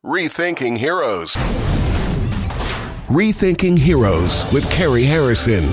Rethinking Heroes. Rethinking Heroes with Cary Harrison.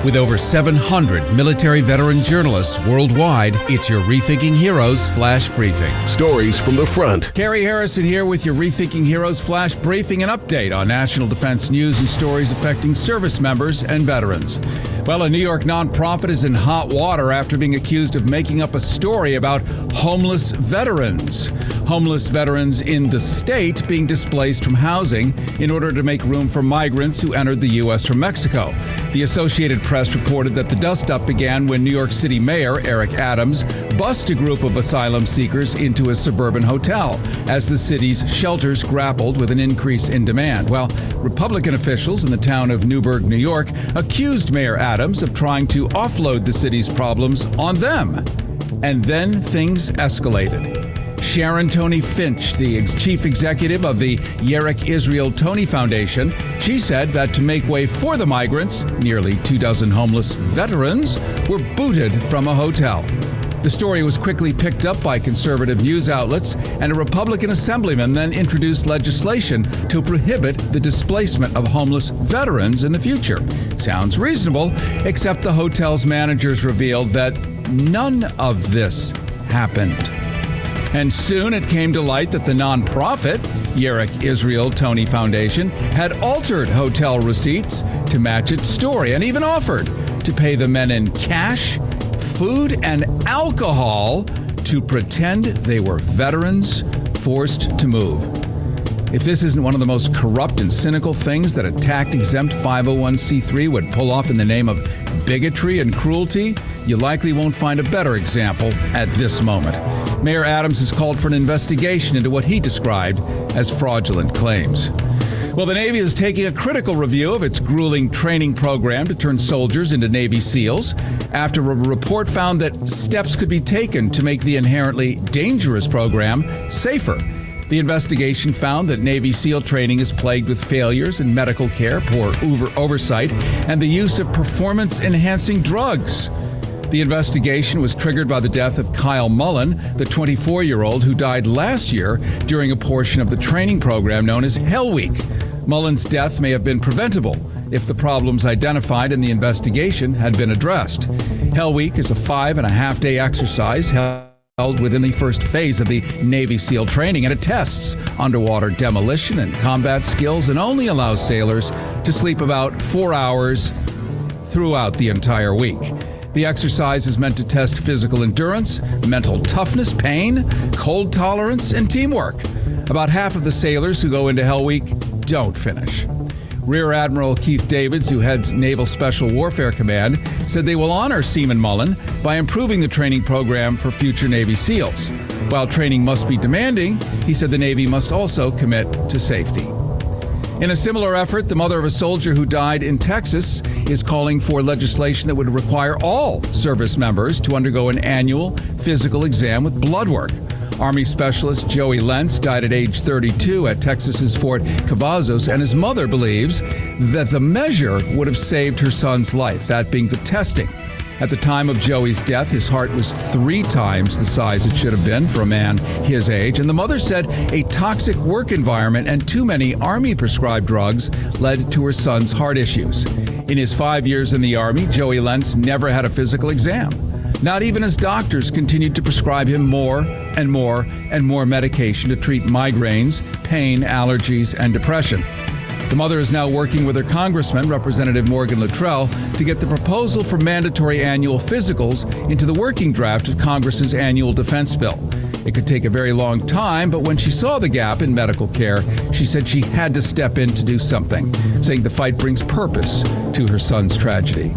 With over 700 military veteran journalists worldwide, it's your Rethinking Heroes Flash Briefing. Stories from the front. Cary Harrison here with your Rethinking Heroes Flash Briefing, an update on national defense news and stories affecting service members and veterans. Well, a New York nonprofit is in hot water after being accused of making up a story about homeless veterans. Homeless veterans in the state being displaced from housing in order to make room for migrants who entered the U.S. from Mexico. The Associated Press reported that the dust-up began when New York City Mayor Eric Adams bussed a group of asylum seekers into a suburban hotel as the city's shelters grappled with an increase in demand. Well, Republican officials in the town of Newburgh, New York, accused Mayor Adams of trying to offload the city's problems on them. And then things escalated. Sharon Tony Finch, the chief executive of the Yerek Israel Tony Foundation, she said that to make way for the migrants, nearly 24 homeless veterans were booted from a hotel. The story was quickly picked up by conservative news outlets, and a Republican assemblyman then introduced legislation to prohibit the displacement of homeless veterans in the future. Sounds reasonable, except the hotel's managers revealed that none of this happened. And soon it came to light that the nonprofit, Yerek Israel Tony Foundation, had altered hotel receipts to match its story and even offered to pay the men in cash, food, and alcohol to pretend they were veterans forced to move. If this isn't one of the most corrupt and cynical things that a tax-exempt 501c3 would pull off in the name of bigotry and cruelty, you likely won't find a better example at this moment. Mayor Adams has called for an investigation into what he described as fraudulent claims. Well, the Navy is taking a critical review of its grueling training program to turn soldiers into Navy SEALs after a report found that steps could be taken to make the inherently dangerous program safer. The investigation found that Navy SEAL training is plagued with failures in medical care, poor oversight, and the use of performance-enhancing drugs. The investigation was triggered by the death of Kyle Mullen, the 24-year-old who died last year during a portion of the training program known as Hell Week. Mullen's death may have been preventable if the problems identified in the investigation had been addressed. Hell Week is a 5.5-day exercise held within the first phase of the Navy SEAL training, and it tests underwater demolition and combat skills and only allows sailors to sleep about 4 hours throughout the entire week. The exercise is meant to test physical endurance, mental toughness, pain, cold tolerance, and teamwork. About half of the sailors who go into Hell Week don't finish. Rear Admiral Keith Davids, who heads Naval Special Warfare Command, said they will honor Seaman Mullen by improving the training program for future Navy SEALs. While training must be demanding, he said the Navy must also commit to safety. In a similar effort, the mother of a soldier who died in Texas is calling for legislation that would require all service members to undergo an annual physical exam with blood work. Army Specialist Joey Lentz died at age 32 at Texas's Fort Cavazos, and his mother believes that the measure would have saved her son's life, that being the testing. At the time of Joey's death, his heart was 3 times the size it should have been for a man his age, and the mother said a toxic work environment and too many Army-prescribed drugs led to her son's heart issues. In his 5 years in the Army, Joey Lentz never had a physical exam. Not even as doctors continued to prescribe him more and more and more medication to treat migraines, pain, allergies, and depression. The mother is now working with her congressman, Representative Morgan Luttrell, to get the proposal for mandatory annual physicals into the working draft of Congress's annual defense bill. It could take a very long time, but when she saw the gap in medical care, she said she had to step in to do something, saying the fight brings purpose to her son's tragedy.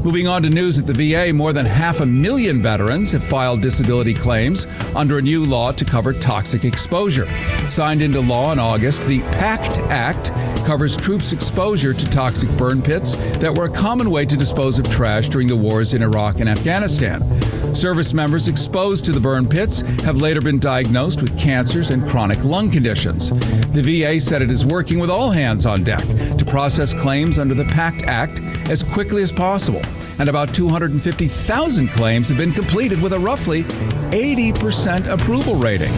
Moving on to news at the VA, more than 500,000 veterans have filed disability claims under a new law to cover toxic exposure. Signed into law in August, the PACT Act covers troops' exposure to toxic burn pits that were a common way to dispose of trash during the wars in Iraq and Afghanistan. Service members exposed to the burn pits have later been diagnosed with cancers and chronic lung conditions. The VA said it is working with all hands on deck to process claims under the PACT Act as quickly as possible, and about 250,000 claims have been completed with a roughly 80% approval rating.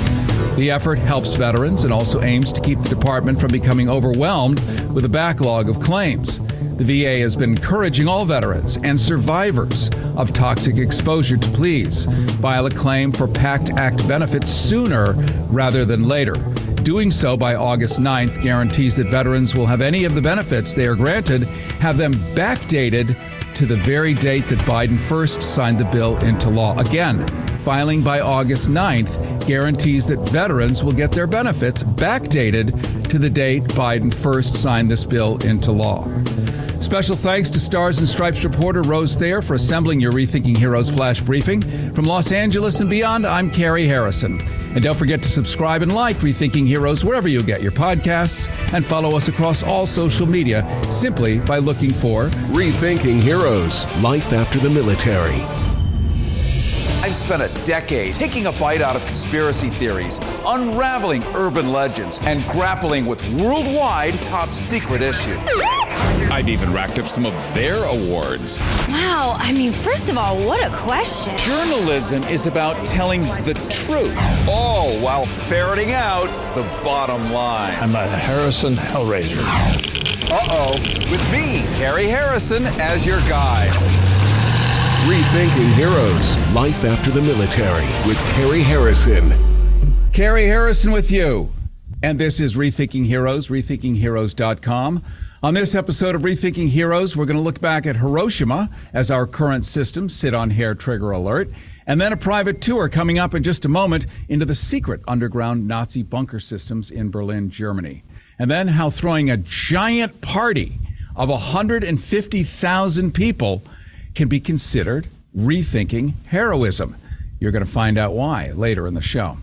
The effort helps veterans and also aims to keep the department from becoming overwhelmed with a backlog of claims. The VA has been encouraging all veterans and survivors of toxic exposure to please file a claim for PACT Act benefits sooner rather than later. Doing so by August 9th guarantees that veterans will have any of the benefits they are granted, have them backdated to the very date that Biden first signed the bill into law. Again, filing by August 9th guarantees that veterans will get their benefits backdated to the date Biden first signed this bill into law. Special thanks to Stars and Stripes reporter Rose Thayer for assembling your Rethinking Heroes flash briefing. From Los Angeles and beyond, I'm Cary Harrison. And don't forget to subscribe and like Rethinking Heroes wherever you get your podcasts, and follow us across all social media simply by looking for Rethinking Heroes, Life After the Military. I've spent a decade taking a bite out of conspiracy theories, unraveling urban legends, and grappling with worldwide top secret issues. I've even racked up some of their awards. Wow, first of all, what a question. Journalism is about telling the truth, all while ferreting out the bottom line. I'm a Harrison Hellraiser. With me, Cary Harrison, as your guide. Rethinking Heroes, Life After the Military with Cary Harrison. Cary Harrison with you. And this is Rethinking Heroes, RethinkingHeroes.com. On this episode of Rethinking Heroes, we're going to look back at Hiroshima as our current systems sit on hair trigger alert, and then a private tour coming up in just a moment into the secret underground Nazi bunker systems in Berlin, Germany. And then how throwing a giant party of 150,000 people can be considered rethinking heroism. You're going to find out why later in the show.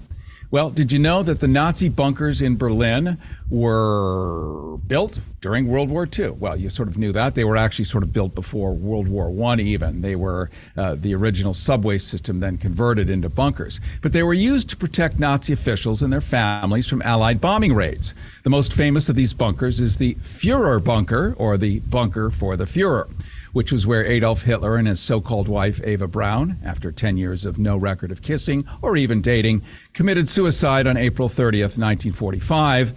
Well, did you know that the Nazi bunkers in Berlin were built during World War II? Well, you sort of knew that. They were actually sort of built before World War I even. They were the original subway system then converted into bunkers. But they were used to protect Nazi officials and their families from Allied bombing raids. The most famous of these bunkers is the Führer bunker, or the bunker for the Führer, which was where Adolf Hitler and his so-called wife, Eva Braun, after 10 years of no record of kissing or even dating, committed suicide on April 30th, 1945.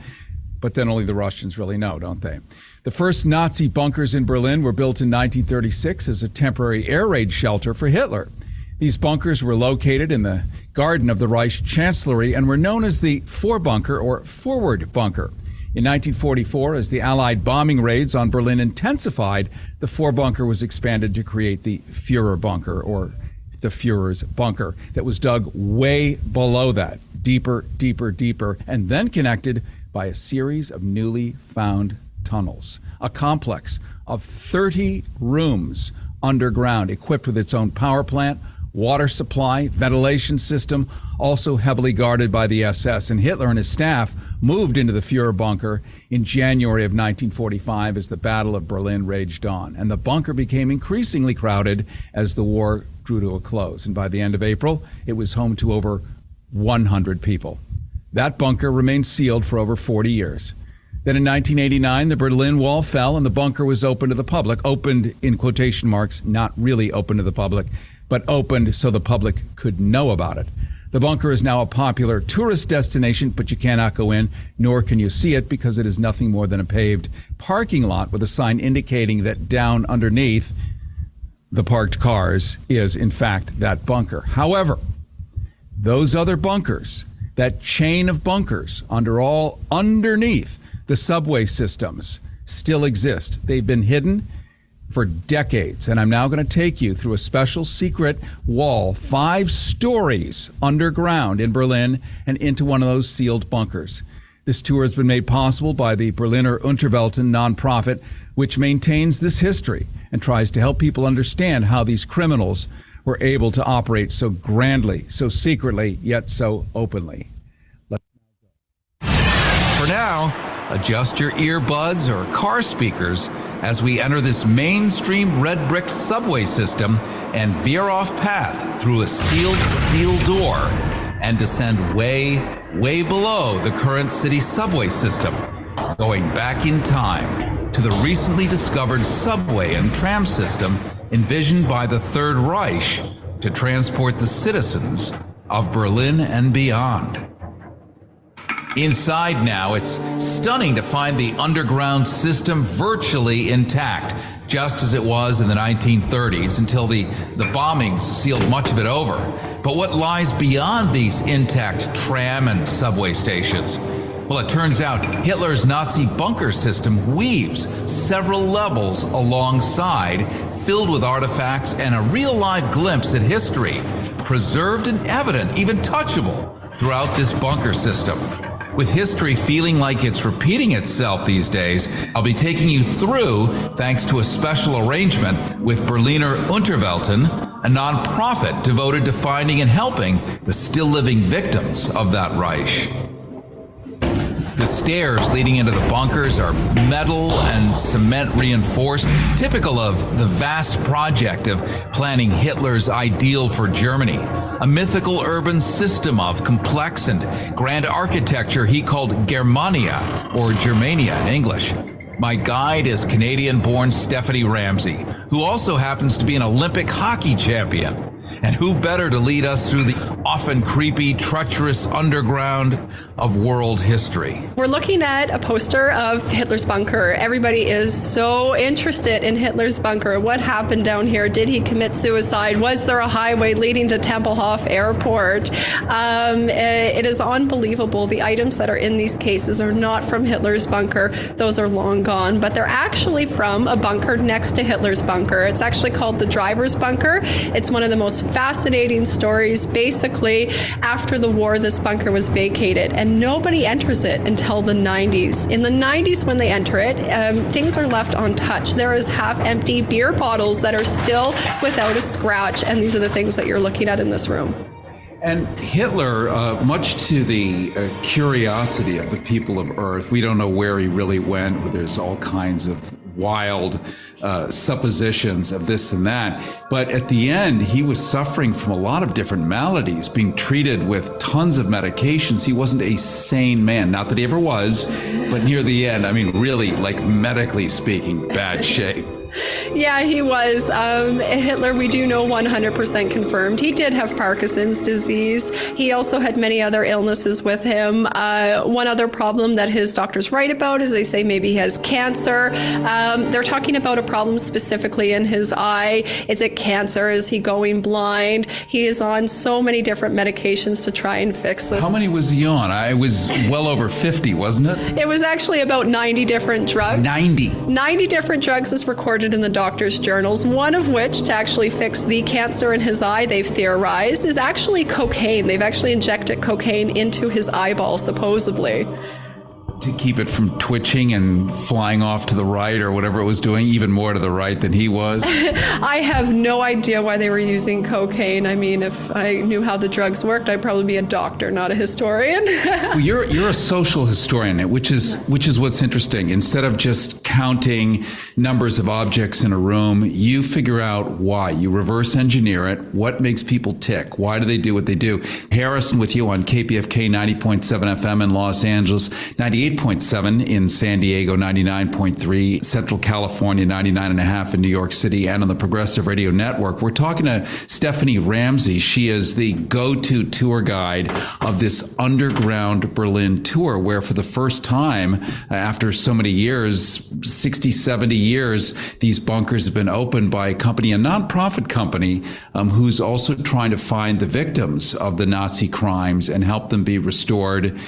But then only the Russians really know, don't they? The first Nazi bunkers in Berlin were built in 1936 as a temporary air raid shelter for Hitler. These bunkers were located in the garden of the Reich Chancellery and were known as the Vorbunker or Forward Bunker. In 1944, as the Allied bombing raids on Berlin intensified, the Vorbunker was expanded to create the Führer bunker, or the Führer's bunker, that was dug way below that, deeper, deeper, deeper, and then connected by a series of newly found tunnels. A complex of 30 rooms underground, equipped with its own power plant, water supply, ventilation system, also heavily guarded by the SS. And Hitler and his staff moved into the Führer bunker in January of 1945 as the Battle of Berlin raged on. And the bunker became increasingly crowded as the war drew to a close. And by the end of April, it was home to over 100 people. That bunker remained sealed for over 40 years. Then in 1989, the Berlin Wall fell and the bunker was open to the public. Opened in quotation marks, not really open to the public, but opened so the public could know about it. The bunker is now a popular tourist destination, but you cannot go in, nor can you see it, because it is nothing more than a paved parking lot with a sign indicating that down underneath the parked cars is, in fact, that bunker. However, those other bunkers, that chain of bunkers underneath the subway systems, still exist. They've been hidden for decades, and I'm now going to take you through a special secret wall, 5 stories underground in Berlin, and into one of those sealed bunkers. This tour has been made possible by the Berliner Unterwelten nonprofit, which maintains this history and tries to help people understand how these criminals were able to operate so grandly, so secretly, yet so openly. For now, adjust your earbuds or car speakers as we enter this mainstream red brick subway system and veer off path through a sealed steel door and descend way, way below the current city subway system, going back in time to the recently discovered subway and tram system envisioned by the Third Reich to transport the citizens of Berlin and beyond. Inside now, it's stunning to find the underground system virtually intact, just as it was in the 1930s until the bombings sealed much of it over. But what lies beyond these intact tram and subway stations? Well, it turns out Hitler's Nazi bunker system weaves several levels alongside, filled with artifacts and a real-life glimpse at history, preserved and evident, even touchable, throughout this bunker system. With history feeling like it's repeating itself these days, I'll be taking you through thanks to a special arrangement with Berliner Unterwelten, a nonprofit devoted to finding and helping the still living victims of that Reich. The stairs leading into the bunkers are metal and cement reinforced, typical of the vast project of planning Hitler's ideal for Germany, a mythical urban system of complex and grand architecture he called Germania, or Germania in English. My guide is Canadian-born Stephanie Ramsey, who also happens to be an Olympic hockey champion. And who better to lead us through the often creepy, treacherous underground of world history? We're looking at a poster of Hitler's bunker. Everybody is so interested in Hitler's bunker. What happened down here? Did he commit suicide? Was there a highway leading to Tempelhof Airport? It is unbelievable. The items that are in these cases are not from Hitler's bunker. Those are long gone, but they're actually from a bunker next to Hitler's bunker. It's actually called the driver's bunker. It's one of the most fascinating stories. Basically, after the war, this bunker was vacated and nobody enters it until the 90s. In the 90s, when they enter it, things are left untouched. There is half-empty beer bottles that are still without a scratch, and these are the things that you're looking at in this room. And Hitler, much to the curiosity of the people of Earth, we don't know where he really went. There's all kinds of wild suppositions of this and that. But at the end, he was suffering from a lot of different maladies, being treated with tons of medications. He wasn't a sane man. Not that he ever was, but near the end, I mean, really, like medically speaking, bad shape. Yeah, he was. Hitler, we do know 100% confirmed. He did have Parkinson's disease. He also had many other illnesses with him. One other problem that his doctors write about is they say maybe he has cancer. They're talking about a problem specifically in his eye. Is it cancer? Is he going blind? He is on so many different medications to try and fix this. How many was he on? I was well over 50, wasn't it? It was actually about 90 different drugs. 90 different drugs is recorded in the doctor's journals, one of which, to actually fix the cancer in his eye, they've theorized, is actually cocaine. They've actually injected cocaine into his eyeball, supposedly. To keep it from twitching and flying off to the right or whatever it was doing, even more to the right than he was. I have no idea why they were using cocaine. I mean, if I knew how the drugs worked, I'd probably be a doctor, not a historian. Well, you're a social historian, which is what's interesting. Instead of just counting numbers of objects in a room, you figure out why. You reverse engineer it. What makes people tick? Why do they do what they do? Harrison with you on KPFK 90.7 FM in Los Angeles, 98.7 in San Diego, 99.3, Central California, 99.5 in New York City, and on the Progressive Radio Network. We're talking to Stephanie Ramsey. She is the go-to tour guide of this underground Berlin tour, where for the first time, after so many years, 60, 70 years, these bunkers have been opened by a company, a nonprofit company, who's also trying to find the victims of the Nazi crimes and help them be restored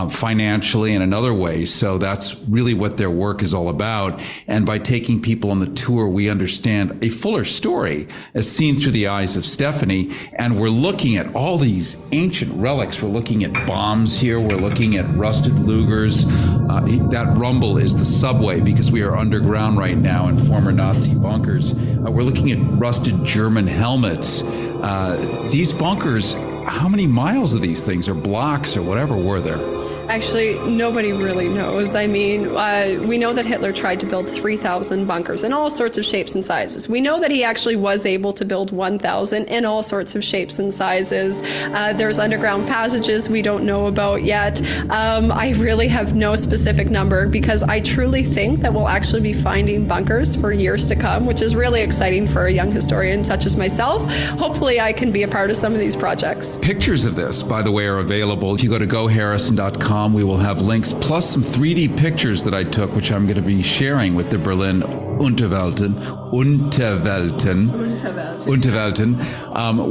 financially and in other ways. So that's really what their work is all about. And by taking people on the tour, we understand a fuller story as seen through the eyes of Stephanie. And we're looking at all these ancient relics. We're looking at bombs here. We're looking at rusted Lugers. That rumble is the subway because we are underground right now in former Nazi bunkers. We're looking at rusted German helmets. These bunkers, how many miles of these things or blocks or whatever were there? Actually, nobody really knows. I mean, we know that Hitler tried to build 3,000 bunkers in all sorts of shapes and sizes. We know that he actually was able to build 1,000 in all sorts of shapes and sizes. There's underground passages we don't know about yet. I really have no specific number because I truly think that we'll actually be finding bunkers for years to come, which is really exciting for a young historian such as myself. Hopefully I can be a part of some of these projects. Pictures of this, by the way, are available. If you go to goharrison.com berlinunterwelten.com. We will have links plus some 3D pictures that I took, which I'm going to be sharing with the Berlin Unterwelten,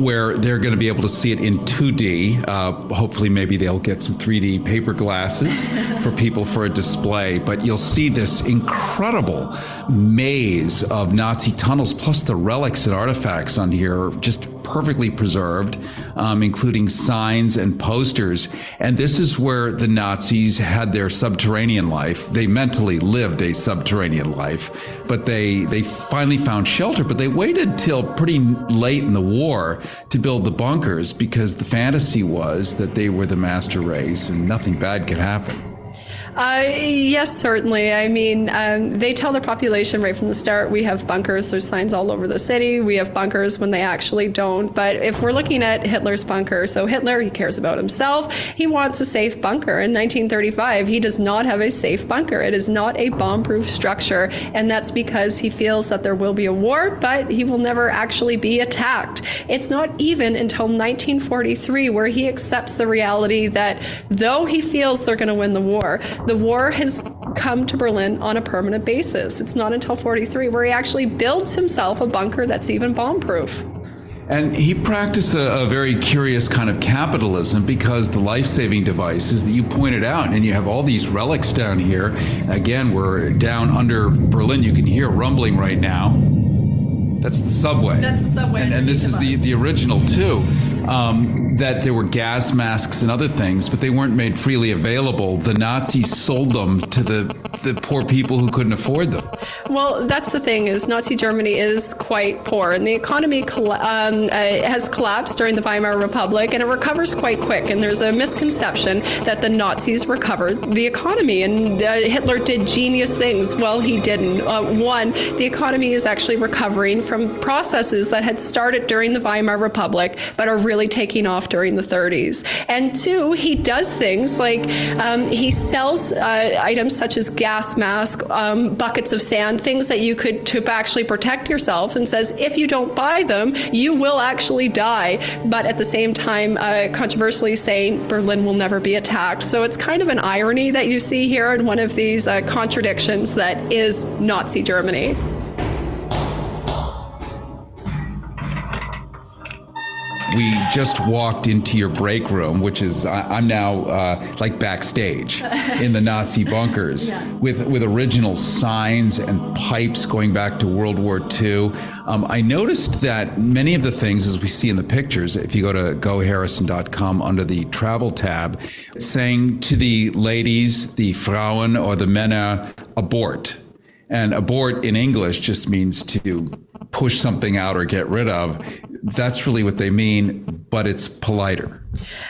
where they're going to be able to see it in 2D. Hopefully, maybe they'll get some 3D paper glasses for people for a display. But you'll see this incredible maze of Nazi tunnels, plus the relics and artifacts on here, just perfectly preserved, including signs and posters. And this is where the Nazis had their subterranean life. They mentally lived a subterranean life, but they finally found shelter. But they waited till pretty late in the war to build the bunkers, because the fantasy was that they were the master race and nothing bad could happen. Yes, certainly. I mean, they tell their population right from the start, we have bunkers. There's signs all over the city. We have bunkers when they actually don't. But if we're looking at Hitler's bunker, so Hitler, he cares about himself. He wants a safe bunker. In 1935, he does not have a safe bunker. It is not a bomb-proof structure. And that's because he feels that there will be a war, but he will never actually be attacked. It's not even until 1943 where he accepts the reality that though he feels they're going to win the war has come to Berlin on a permanent basis. It's not until 43 where he actually builds himself a bunker that's even bomb-proof. And he practiced a very curious kind of capitalism, because the life-saving devices that you pointed out, and you have all these relics down here. Again, we're down under Berlin. You can hear rumbling right now. That's the subway. That's the subway. And this is the original, too. That there were gas masks and other things, but they weren't made freely available. The Nazis sold them to the poor people who couldn't afford them. Well, that's the thing, is Nazi Germany is quite poor, and the economy has collapsed during the Weimar Republic, and it recovers quite quick. And there's a misconception that the Nazis recovered the economy, and Hitler did genius things. Well, he didn't. One, the economy is actually recovering from processes that had started during the Weimar Republic, but are really taking off during the 30s. And two, he does things like he sells items such as gas masks, buckets of sand, things that you could to actually protect yourself, and says if you don't buy them, you will actually die. But at the same time, controversially saying Berlin will never be attacked. So it's kind of an irony that you see here in one of these contradictions that is Nazi Germany. We just walked into your break room, which is, I'm now like backstage in the Nazi bunkers, with original signs and pipes going back to World War II. I noticed that many of the things, as we see in the pictures, if you go to goharrison.com under the travel tab, it's saying to the ladies, the Frauen or the Männer, abort. And abort in English just means to push something out or get rid of. That's really what they mean, but it's politer.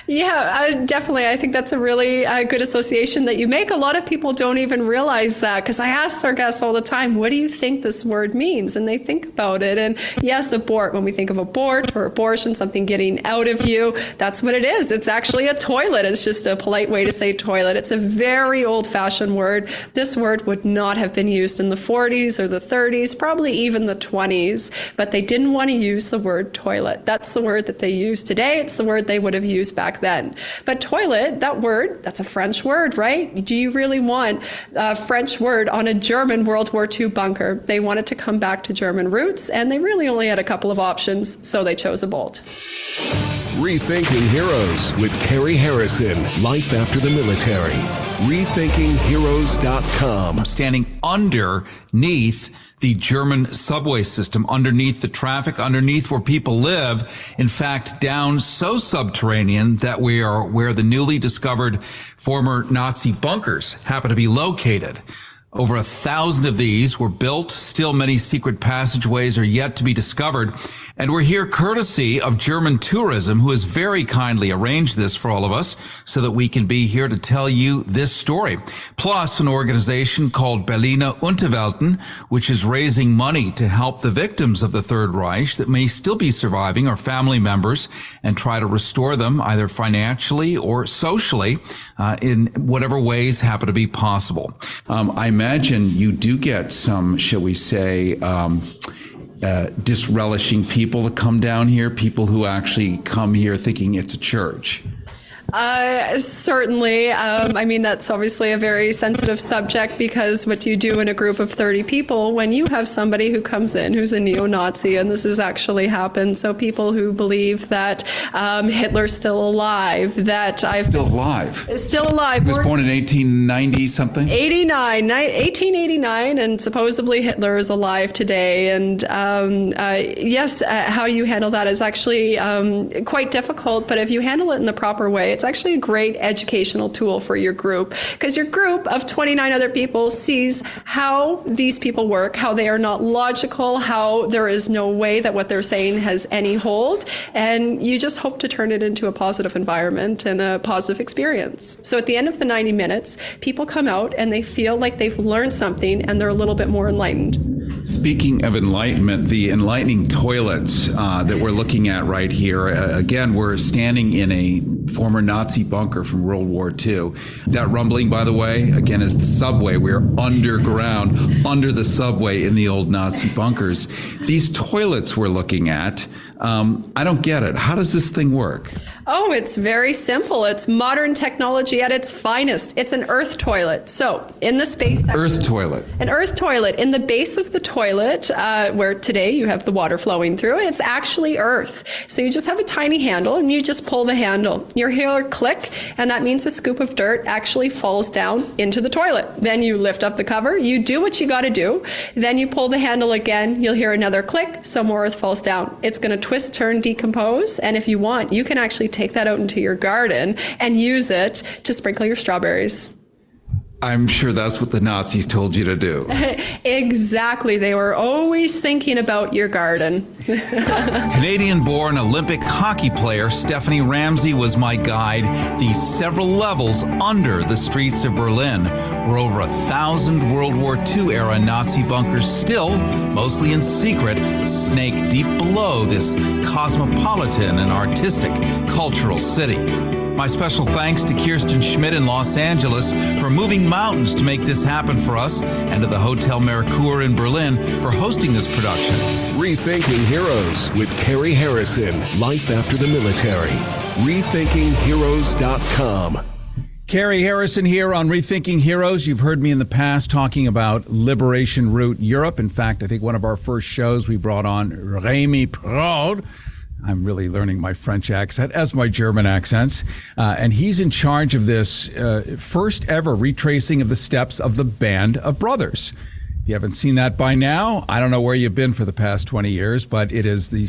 Yeah, definitely. I think that's a really good association that you make. A lot of people don't even realize that, because I ask our guests all the time, what do you think this word means? And they think about it. And yes, abort, when we think of abort or abortion, something getting out of you, that's what it is. It's actually a toilet. It's just a polite way to say toilet. It's a very old-fashioned word. This word would not have been used in the 40s or the 30s, probably even the 20s, but they didn't want to use the word toilet. That's the word that they use today. It's the word they would have used back then. But toilet, that word, that's a French word, right? Do you really want a French word on a German World War II bunker? They wanted to come back to German roots, and they really only had a couple of options, so they chose a bolt. Rethinking Heroes with Cary Harrison. Life after the military. RethinkingHeroes.com. I'm standing underneath the German subway system, underneath the traffic, underneath where people live. In fact, down so subterranean that we are where the newly discovered former Nazi bunkers happen to be located. Over 1,000 of these were built. Still many secret passageways are yet to be discovered. And we're here courtesy of German Tourism, who has very kindly arranged this for all of us so that we can be here to tell you this story. Plus, an organization called Berliner Unterwelten, which is raising money to help the victims of the Third Reich that may still be surviving or family members, and try to restore them either financially or socially in whatever ways happen to be possible. I imagine you do get some, shall we say, disrelishing people that come down here, people who actually come here thinking it's a church. Certainly. I mean, that's obviously a very sensitive subject, because what do you do in a group of 30 people when you have somebody who comes in who's a neo-Nazi? And this has actually happened. So people who believe that Hitler's still alive, that I've... Still alive. Is still alive. He was born in 1890 something? 1889, and supposedly Hitler is alive today. And yes, how you handle that is actually quite difficult, but if you handle it in the proper way, it's actually a great educational tool for your group, because your group of 29 other people sees how these people work, how they are not logical, how there is no way that what they're saying has any hold, and you just hope to turn it into a positive environment and a positive experience. So at the end of the 90 minutes, people come out and they feel like they've learned something and they're a little bit more enlightened. Speaking of enlightenment, the enlightening toilets that we're looking at right here, again, we're standing in a former Nazi bunker from World War II. That rumbling, by the way, again, is the subway. We're underground, under the subway in the old Nazi bunkers. These toilets we're looking at, I don't get it. How does this thing work? Oh, it's very simple. It's modern technology at its finest. It's an earth toilet. So in the space... Earth toilet. An earth toilet. In the base of the toilet, where today you have the water flowing through, it's actually earth. So you just have a tiny handle and you just pull the handle. You hear a click, and that means a scoop of dirt actually falls down into the toilet. Then you lift up the cover, you do what you got to do, then you pull the handle again, you'll hear another click, some more earth falls down. It's going to twist, turn, decompose, and if you want, you can actually take that out into your garden and use it to sprinkle your strawberries. I'm sure that's what the Nazis told you to do. Exactly. They were always thinking about your garden. Canadian-born Olympic hockey player Stephanie Ramsey was my guide these several levels under the streets of Berlin, where over 1,000 World War II-era Nazi bunkers still, mostly in secret, snake deep below this cosmopolitan and artistic cultural city. My special thanks to Kirsten Schmidt in Los Angeles for moving mountains to make this happen for us, and to the Hotel Mercure in Berlin for hosting this production. Rethinking Heroes with Cary Harrison. Life after the military. RethinkingHeroes.com. Cary Harrison here on Rethinking Heroes. You've heard me in the past talking about Liberation Route Europe. In fact, I think one of our first shows we brought on Rémi Proud. I'm really learning my French accent as my German accents. And he's in charge of this first ever retracing of the steps of the Band of Brothers. If you haven't seen that by now, I don't know where you've been for the past 20 years, but it is the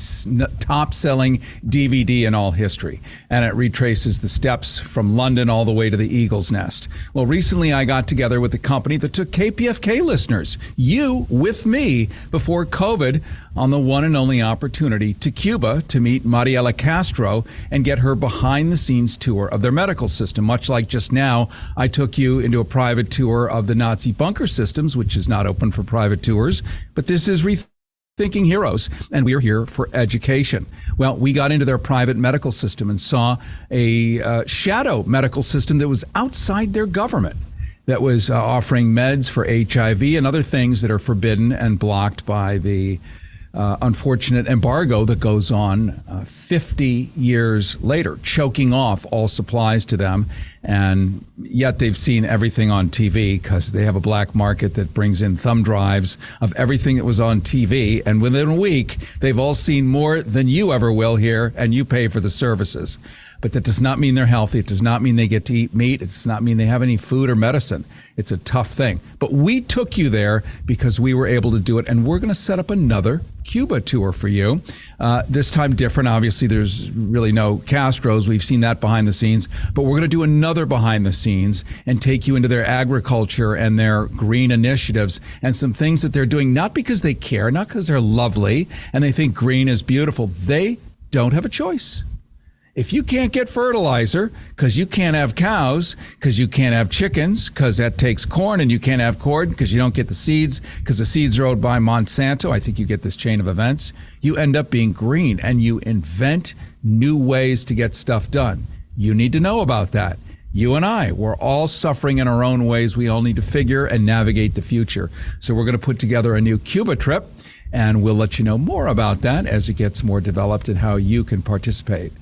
top-selling DVD in all history. And it retraces the steps from London all the way to the Eagle's Nest. Well, recently I got together with a company that took KPFK listeners, you with me, before COVID, on the one and only opportunity to Cuba to meet Mariela Castro and get her behind-the-scenes tour of their medical system. Much like just now, I took you into a private tour of the Nazi bunker systems, which is not open for private tours, but this is Rethinking Heroes, and we are here for education. Well, we got into their private medical system and saw a shadow medical system that was outside their government, that was offering meds for HIV and other things that are forbidden and blocked by the unfortunate embargo that goes on 50 years later, choking off all supplies to them. And yet they've seen everything on TV because they have a black market that brings in thumb drives of everything that was on TV. And within a week, they've all seen more than you ever will here, and you pay for the services. But that does not mean they're healthy. It does not mean they get to eat meat. It does not mean they have any food or medicine. It's a tough thing. But we took you there because we were able to do it, and we're going to set up another Cuba tour for you. This time different. Obviously, there's really no Castros. We've seen that behind the scenes. But we're going to do another behind the scenes and take you into their agriculture and their green initiatives and some things that they're doing, not because they care, not because they're lovely and they think green is beautiful. They don't have a choice. If you can't get fertilizer because you can't have cows, because you can't have chickens, because that takes corn, and you can't have corn because you don't get the seeds because the seeds are owned by Monsanto, I think you get this chain of events, you end up being green and you invent new ways to get stuff done. You need to know about that. You and I, we're all suffering in our own ways. We all need to figure and navigate the future. So we're going to put together a new Cuba trip, and we'll let you know more about that as it gets more developed and how you can participate.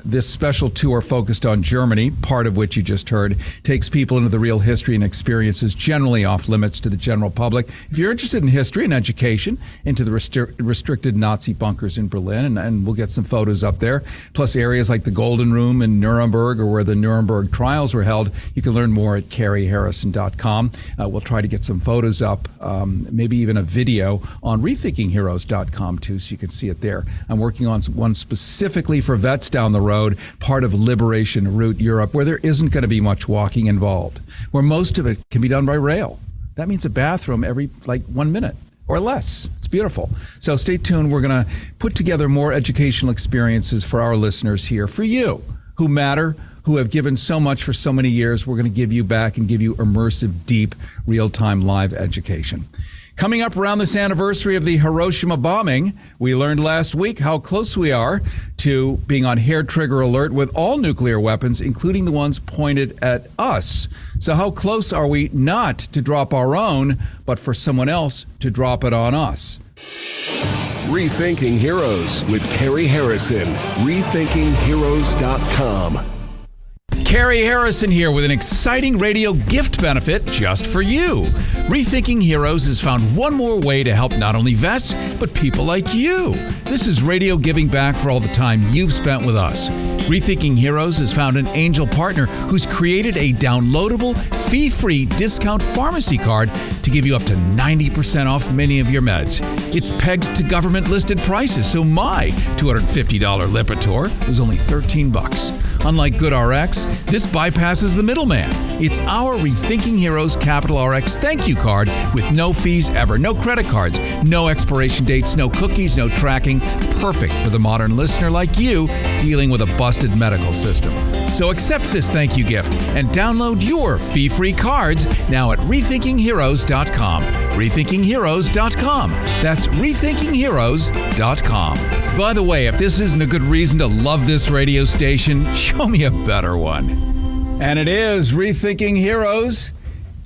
This special tour focused on Germany, part of which you just heard, takes people into the real history and experiences generally off limits to the general public. If you're interested in history and education, into the restricted Nazi bunkers in Berlin, and we'll get some photos up there, plus areas like the Golden Room in Nuremberg or where the Nuremberg trials were held, you can learn more at CaryHarrison.com. We'll try to get some photos up, maybe even a video on RethinkingHeroes.com too, so you can see it there. I'm working on one specifically for vets down the road, part of Liberation Route Europe, where there isn't going to be much walking involved, where most of it can be done by rail. That means a bathroom every 1 minute or less. It's beautiful. So stay tuned. We're going to put together more educational experiences for our listeners here, for you who matter, who have given so much for so many years. We're going to give you back and give you immersive, deep, real-time live education. Coming up around this anniversary of the Hiroshima bombing, we learned last week how close we are to being on hair trigger alert with all nuclear weapons, including the ones pointed at us. So how close are we not to drop our own, but for someone else to drop it on us? Rethinking Heroes with Cary Harrison. RethinkingHeroes.com. Cary Harrison here with an exciting radio gift benefit just for you. Rethinking Heroes has found one more way to help not only vets, but people like you. This is radio giving back for all the time you've spent with us. Rethinking Heroes has found an angel partner who's created a downloadable, fee-free discount pharmacy card to give you up to 90% off many of your meds. It's pegged to government-listed prices, so my $250 Lipitor was only $13. Unlike GoodRx, this bypasses the middleman. It's our Rethinking Heroes Capital RX thank you card with no fees ever, no credit cards, no expiration dates, no cookies, no tracking. Perfect for the modern listener like you dealing with a busted medical system. So accept this thank you gift and download your fee-free cards now at RethinkingHeroes.com. RethinkingHeroes.com. That's RethinkingHeroes.com. By the way, if this isn't a good reason to love this radio station, show me a better one. And it is Rethinking Heroes.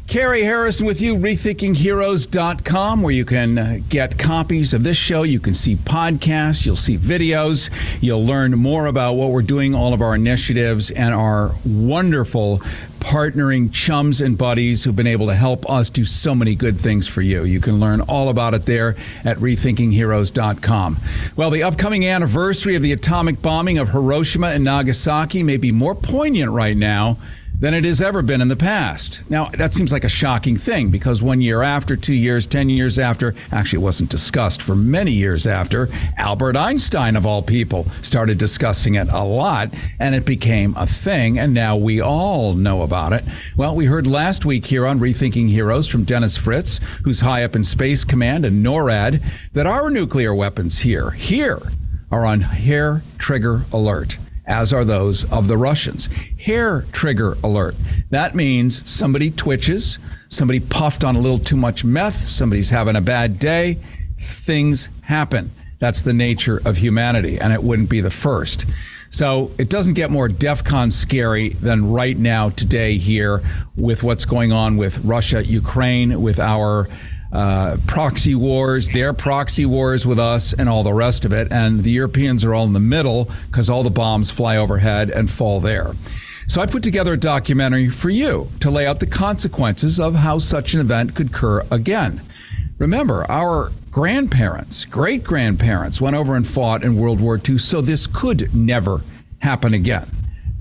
Cary Harrison with you, RethinkingHeroes.com, where you can get copies of this show. You can see podcasts, you'll see videos, you'll learn more about what we're doing, all of our initiatives, and our wonderful partnering chums and buddies who've been able to help us do so many good things for you. You can learn all about it there at RethinkingHeroes.com. Well, the upcoming anniversary of the atomic bombing of Hiroshima and Nagasaki may be more poignant right now than it has ever been in the past. Now, that seems like a shocking thing because 1 year after, 2 years, 10 years after, actually it wasn't discussed for many years after, Albert Einstein, of all people, started discussing it a lot, and it became a thing, and now we all know about it. Well, we heard last week here on Rethinking Heroes from Dennis Fritz, who's high up in Space Command and NORAD, that our nuclear weapons here are on hair trigger alert, as are those of the Russians. Hair trigger alert. That means somebody twitches, somebody puffed on a little too much meth, somebody's having a bad day, things happen. That's the nature of humanity, and it wouldn't be the first. So it doesn't get more DEFCON scary than right now, today, here, with what's going on with Russia, Ukraine, with our proxy wars, their proxy wars with us, and all the rest of it. And the Europeans are all in the middle because all the bombs fly overhead and fall there. So I put together a documentary for you to lay out the consequences of how such an event could occur again. Remember, our grandparents, great-grandparents went over and fought in World War II, so this could never happen again.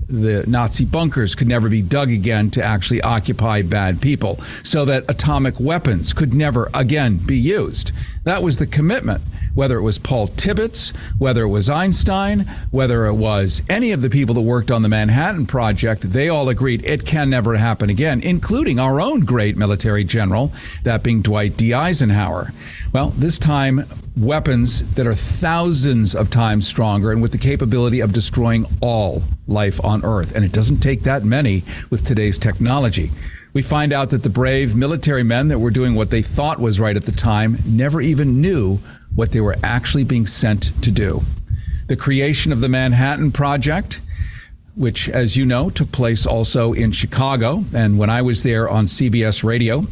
The Nazi bunkers could never be dug again to actually occupy bad people, so that atomic weapons could never again be used. That was the commitment, whether it was Paul Tibbets, whether it was Einstein, whether it was any of the people that worked on the Manhattan Project. They all agreed it can never happen again, including our own great military general, that being Dwight D. Eisenhower. Well, this time, weapons that are thousands of times stronger and with the capability of destroying all life on Earth. And it doesn't take that many with today's technology. We find out that the brave military men that were doing what they thought was right at the time never even knew what they were actually being sent to do. The creation of the Manhattan Project, which, as you know, took place also in Chicago. And when I was there on CBS Radio,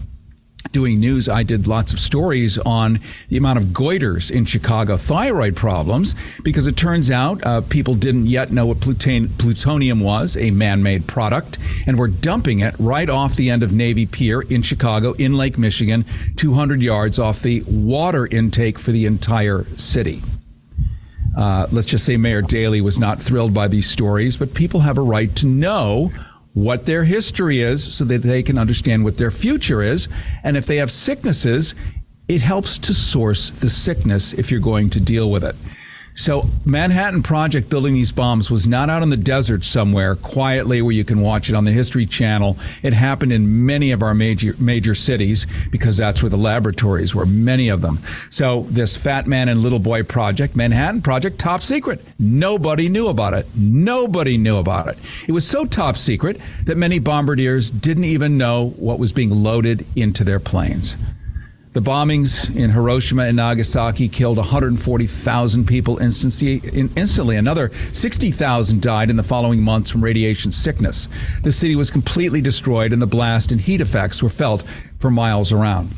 doing news, I did lots of stories on the amount of goiters in Chicago, thyroid problems, because it turns out people didn't yet know what plutonium was, a man-made product, and we're dumping it right off the end of Navy Pier in Chicago, in Lake Michigan, 200 yards off the water intake for the entire city. Let's just say Mayor Daley was not thrilled by these stories, but people have a right to know what their history is so that they can understand what their future is. And if they have sicknesses, it helps to source the sickness if you're going to deal with it. So Manhattan Project building these bombs was not out in the desert somewhere quietly where you can watch it on the History Channel. It happened in many of our major cities because that's where the laboratories were, many of them. So this Fat Man and Little Boy Project, Manhattan Project, top secret. Nobody knew about it. Nobody knew about it. It was so top secret that many bombardiers didn't even know what was being loaded into their planes. The bombings in Hiroshima and Nagasaki killed 140,000 people instantly. Another 60,000 died in the following months from radiation sickness. The city was completely destroyed, and the blast and heat effects were felt for miles around.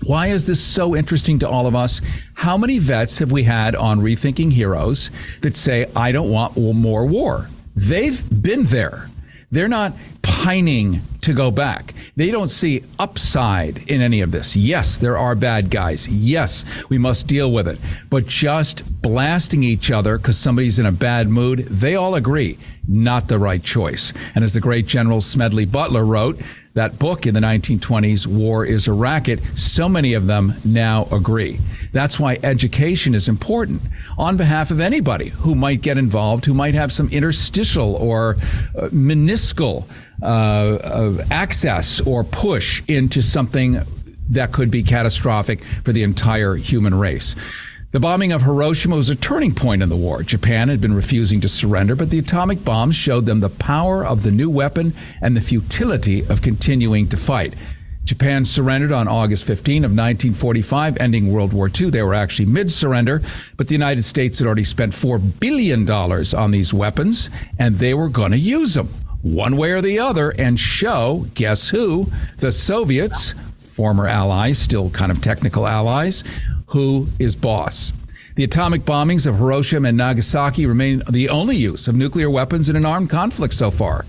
Why is this so interesting to all of us? How many vets have we had on Rethinking Heroes that say, I don't want more war? They've been there. They're not pining to go back. They don't see upside in any of this. Yes, there are bad guys. Yes, we must deal with it. But just blasting each other because somebody's in a bad mood, they all agree, not the right choice. And as the great General Smedley Butler wrote, that book in the 1920s, War is a Racket, so many of them now agree. That's why education is important on behalf of anybody who might get involved, who might have some interstitial or meniscal access or push into something that could be catastrophic for the entire human race. The bombing of Hiroshima was a turning point in the war. Japan had been refusing to surrender, but the atomic bombs showed them the power of the new weapon and the futility of continuing to fight. Japan surrendered on August 15 of 1945, ending World War II. They were actually mid-surrender, but the United States had already spent $4 billion on these weapons, and they were going to use them one way or the other and show, guess who? The Soviets, former allies, still kind of technical allies, who is boss. The atomic bombings of Hiroshima and Nagasaki remain the only use of nuclear weapons in an armed conflict so far.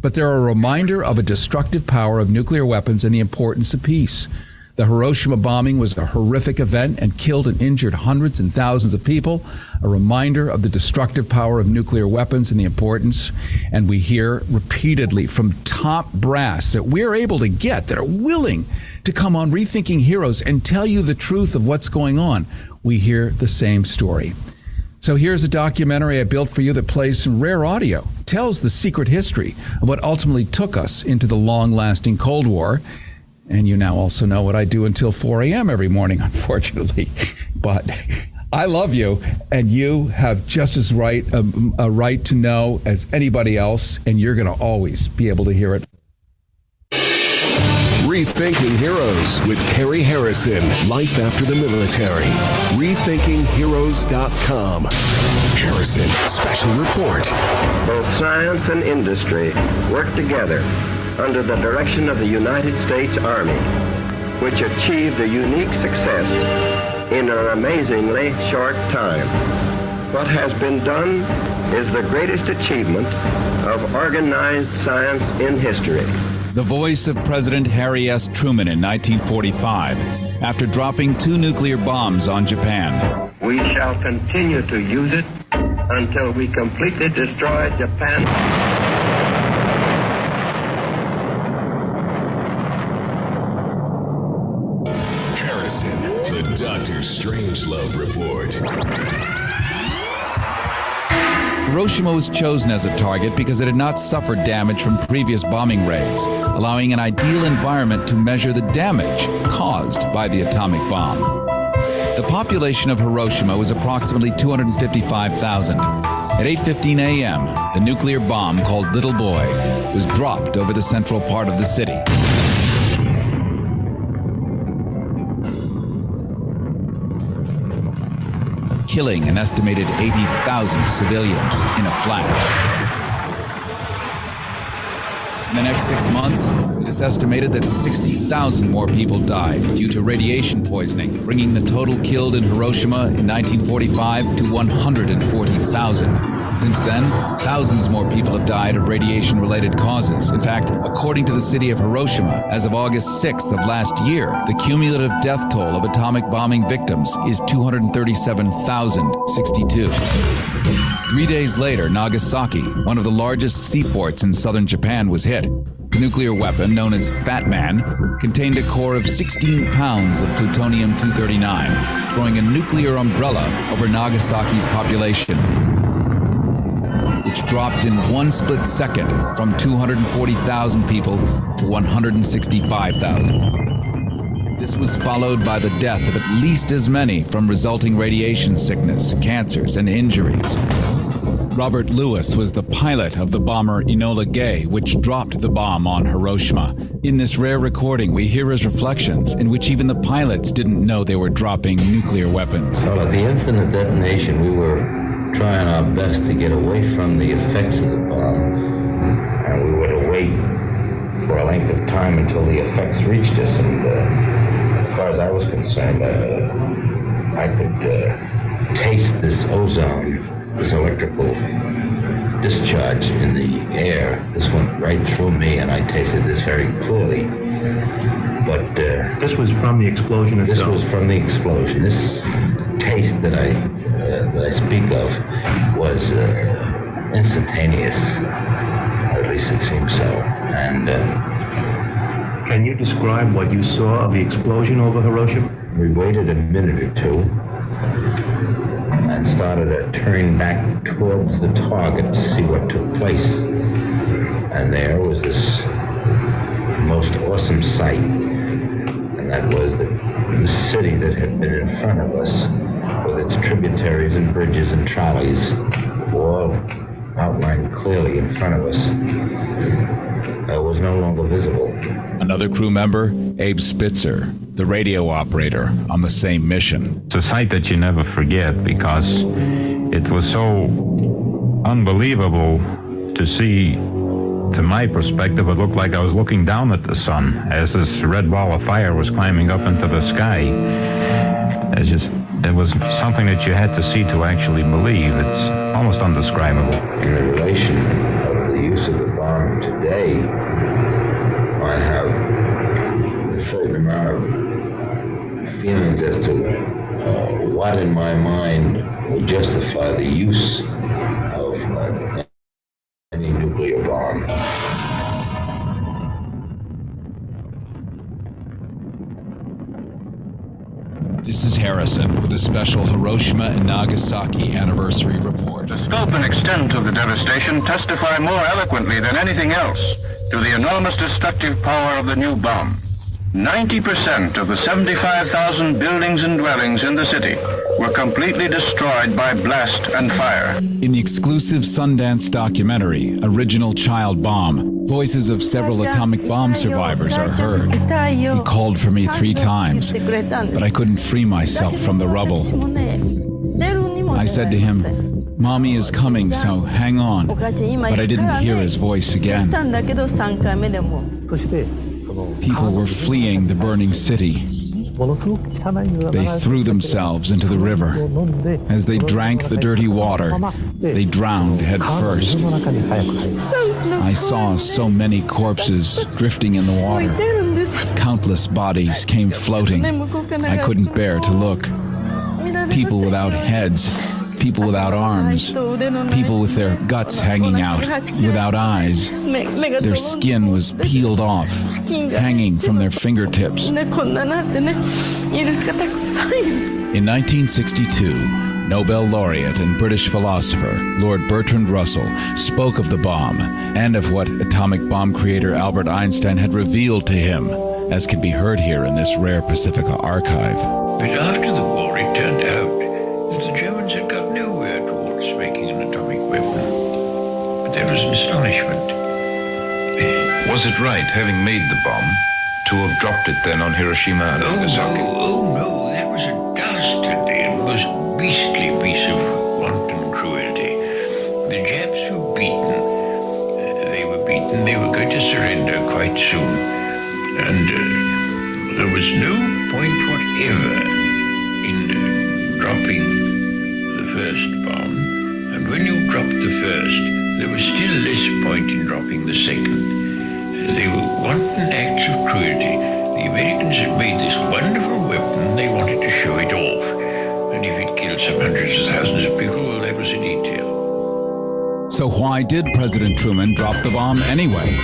But they're a reminder of a destructive power of nuclear weapons and the importance of peace. The Hiroshima bombing was a horrific event and killed and injured hundreds and thousands of people, a reminder of the destructive power of nuclear weapons and the importance. And we hear repeatedly from top brass that we're able to get that are willing to come on Rethinking Heroes and tell you the truth of what's going on. We hear the same story. So here's a documentary I built for you that plays some rare audio, tells the secret history of what ultimately took us into the long-lasting Cold War. And you now also know what I do until 4 a.m. every morning, unfortunately. But I love you, and you have just as right a right to know as anybody else, and you're going to always be able to hear it. Rethinking Heroes with Cary Harrison. Life after the military. RethinkingHeroes.com. Harrison, special report. Both science and industry work together under the direction of the United States Army, which achieved a unique success in an amazingly short time. What has been done is the greatest achievement of organized science in history. The voice of President Harry S. Truman in 1945, after dropping 2 nuclear bombs on Japan. We shall continue to use it until we completely destroy Japan. The Dr. Strangelove Report. Hiroshima was chosen as a target because it had not suffered damage from previous bombing raids, allowing an ideal environment to measure the damage caused by the atomic bomb. The population of Hiroshima was approximately 255,000. At 8:15 a.m., the nuclear bomb called Little Boy was dropped over the central part of the city. Killing an estimated 80,000 civilians in a flash. In the next 6 months, it is estimated that 60,000 more people died due to radiation poisoning, bringing the total killed in Hiroshima in 1945 to 140,000. Since then, thousands more people have died of radiation-related causes. In fact, according to the city of Hiroshima, as of August 6th of last year, the cumulative death toll of atomic bombing victims is 237,062. 3 days later, Nagasaki, one of the largest seaports in southern Japan, was hit. The nuclear weapon, known as Fat Man, contained a core of 16 pounds of plutonium-239, throwing a nuclear umbrella over Nagasaki's population, which dropped in one split second from 240,000 people to 165,000. This was followed by the death of at least as many from resulting radiation sickness, cancers, and injuries. Robert Lewis was the pilot of the bomber Enola Gay, which dropped the bomb on Hiroshima. In this rare recording, we hear his reflections, in which even the pilots didn't know they were dropping nuclear weapons. Well, at the instant of detonation, we were trying our best to get away from the effects of the bomb, and we would await for a length of time until the effects reached us. And as far as I was concerned, I could taste this ozone, this electrical discharge in the air. This went right through me, and I tasted this very clearly. But this was from the explosion itself? This was from the explosion. This taste that I speak of was instantaneous. At least it seemed so. And can you describe what you saw of the explosion over Hiroshima? We waited a minute or two and started to turn back towards the target to see what took place. And there was this most awesome sight, and that was the city that had been in front of us, with its tributaries and bridges and trolleys, all outlined clearly in front of us, was no longer visible. Another crew member, Abe Spitzer, the radio operator on the same mission. It's a sight that you never forget, because it was so unbelievable to see. To my perspective, it looked like I was looking down at the sun as this red ball of fire was climbing up into the sky. It was something that you had to see to actually believe. It's almost undescribable. In the relation of the use of the bomb today, I have a certain amount of feelings as to what in my mind would justify the use of any nuclear bomb. This is Harrison with a special Hiroshima and Nagasaki anniversary report. The scope and extent of the devastation testify more eloquently than anything else to the enormous destructive power of the new bomb. 90% of the 75,000 buildings and dwellings in the city were completely destroyed by blast and fire. In the exclusive Sundance documentary, Original Child Bomb, voices of several atomic bomb survivors are heard. He called for me 3 times, but I couldn't free myself from the rubble. I said to him, "Mommy is coming, so hang on," but I didn't hear his voice again. People were fleeing the burning city. They threw themselves into the river. As they drank the dirty water, they drowned head first. I saw so many corpses drifting in the water. Countless bodies came floating. I couldn't bear to look. People without heads, people without arms, people with their guts hanging out, without eyes. Their skin was peeled off, hanging from their fingertips. In 1962, Nobel laureate and British philosopher Lord Bertrand Russell spoke of the bomb and of what atomic bomb creator Albert Einstein had revealed to him, as can be heard here in this rare Pacifica archive. But after the war, it turned out that the Germans had got nowhere towards making an atomic weapon. But there was astonishment. Was it right, having made the bomb, to have dropped it then on Hiroshima and Nagasaki? Oh no, that was a dastardly and most beastly piece of wanton cruelty. The Japs were beaten. They were beaten they were going to surrender quite soon. And there was no point whatever in dropping the first bomb. And when you dropped the first, there was still less point in dropping the second. They were wanton acts of cruelty. The Americans had made this wonderful weapon. They wanted to show it off. And if it killed some hundreds of thousands of people, well, that was a detail. So why did President Truman drop the bomb anyway?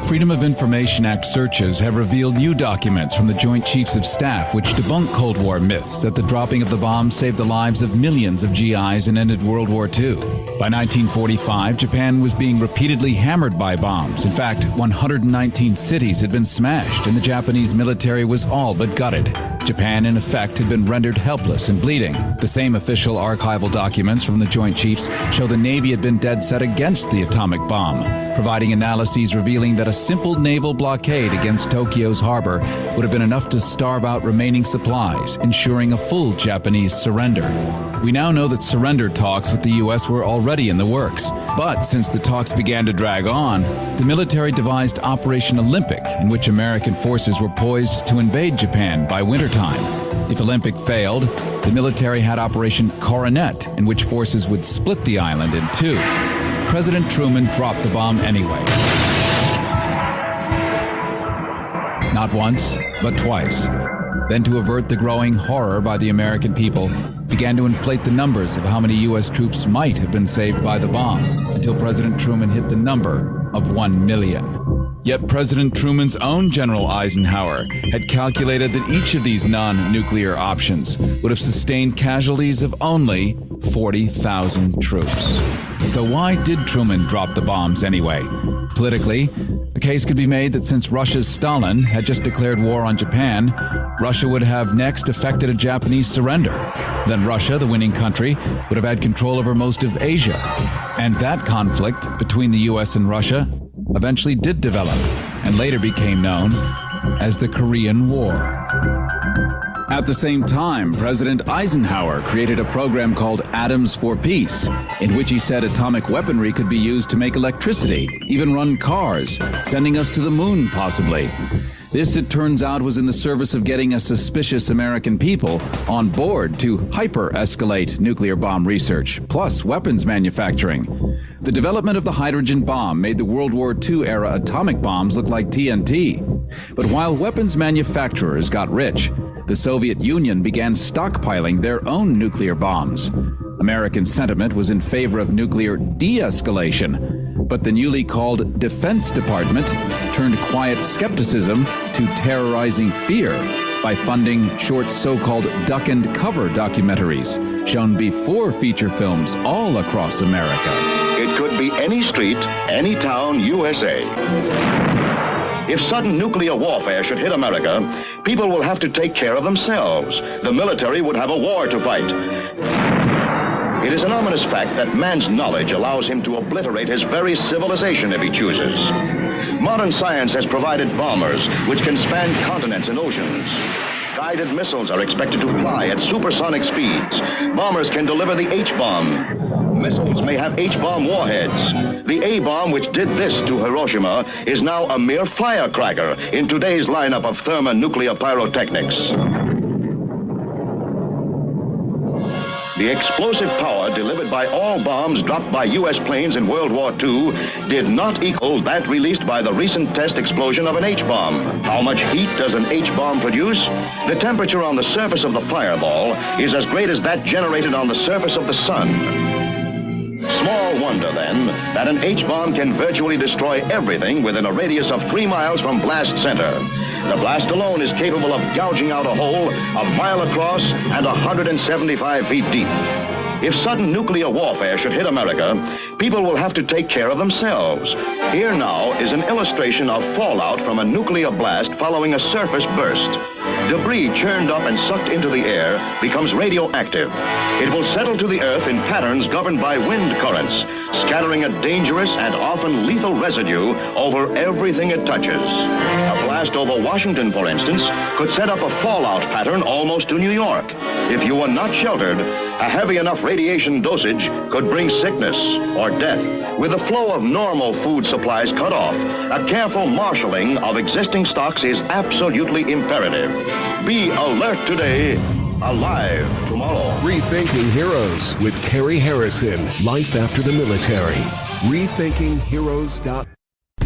Freedom of Information Act searches have revealed new documents from the Joint Chiefs of Staff which debunk Cold War myths that the dropping of the bomb saved the lives of millions of GIs and ended World War II. By 1945, Japan was being repeatedly hammered by bombs. In fact, 119 cities had been smashed, and the Japanese military was all but gutted. Japan, in effect, had been rendered helpless and bleeding. The same official archival documents from the Joint Chiefs show the Navy had been dead set against the atomic bomb, providing analyses revealing that a simple naval blockade against Tokyo's harbor would have been enough to starve out remaining supplies, ensuring a full Japanese surrender. We now know that surrender talks with the U.S. were already in the works. But since the talks began to drag on, the military devised Operation Olympic, in which American forces were poised to invade Japan by wintertime. If Olympic failed, the military had Operation Coronet, in which forces would split the island in two. President Truman dropped the bomb anyway. Not once, but twice. Then, to avert the growing horror by the American people, began to inflate the numbers of how many U.S. troops might have been saved by the bomb, until President Truman hit the number of 1 million. Yet President Truman's own General Eisenhower had calculated that each of these non-nuclear options would have sustained casualties of only 40,000 troops. So why did Truman drop the bombs anyway? Politically, a case could be made that since Russia's Stalin had just declared war on Japan, Russia would have next effected a Japanese surrender. Then Russia, the winning country, would have had control over most of Asia. And that conflict between the US and Russia eventually did develop and later became known as the Korean War. At the same time, President Eisenhower created a program called Atoms for Peace, in which he said atomic weaponry could be used to make electricity, even run cars, sending us to the moon, possibly. This, it turns out, was in the service of getting a suspicious American people on board to hyper-escalate nuclear bomb research, plus weapons manufacturing. The development of the hydrogen bomb made the World War II-era atomic bombs look like TNT. But while weapons manufacturers got rich, the Soviet Union began stockpiling their own nuclear bombs. American sentiment was in favor of nuclear de-escalation, but the newly called Defense Department turned quiet skepticism to terrorizing fear by funding short so-called duck and cover documentaries shown before feature films all across America. It could be any street, any town, USA. If sudden nuclear warfare should hit America, people will have to take care of themselves. The military would have a war to fight. It is an ominous fact that man's knowledge allows him to obliterate his very civilization if he chooses. Modern science has provided bombers which can span continents and oceans. Guided missiles are expected to fly at supersonic speeds. Bombers can deliver the H-bomb. Missiles may have H-bomb warheads. The A-bomb, which did this to Hiroshima, is now a mere firecracker in today's lineup of thermonuclear pyrotechnics. The explosive power delivered by all bombs dropped by U.S. planes in World War II did not equal that released by the recent test explosion of an H-bomb. How much heat does an H-bomb produce? The temperature on the surface of the fireball is as great as that generated on the surface of the sun. Small wonder, then, that an H-bomb can virtually destroy everything within a radius of 3 miles from blast center. The blast alone is capable of gouging out a hole a mile across and 175 feet deep. If sudden nuclear warfare should hit America, people will have to take care of themselves. Here now is an illustration of fallout from a nuclear blast following a surface burst. Debris churned up and sucked into the air becomes radioactive. It will settle to the earth in patterns governed by wind currents, scattering a dangerous and often lethal residue over everything it touches. A blast over Washington, for instance, could set up a fallout pattern almost to New York. If you were not sheltered, a heavy enough radiation dosage could bring sickness or death. With the flow of normal food supplies cut off, a careful marshaling of existing stocks is absolutely imperative. Be alert today, alive tomorrow. Rethinking Heroes with Cary Harrison. Life after the military. RethinkingHeroes.com.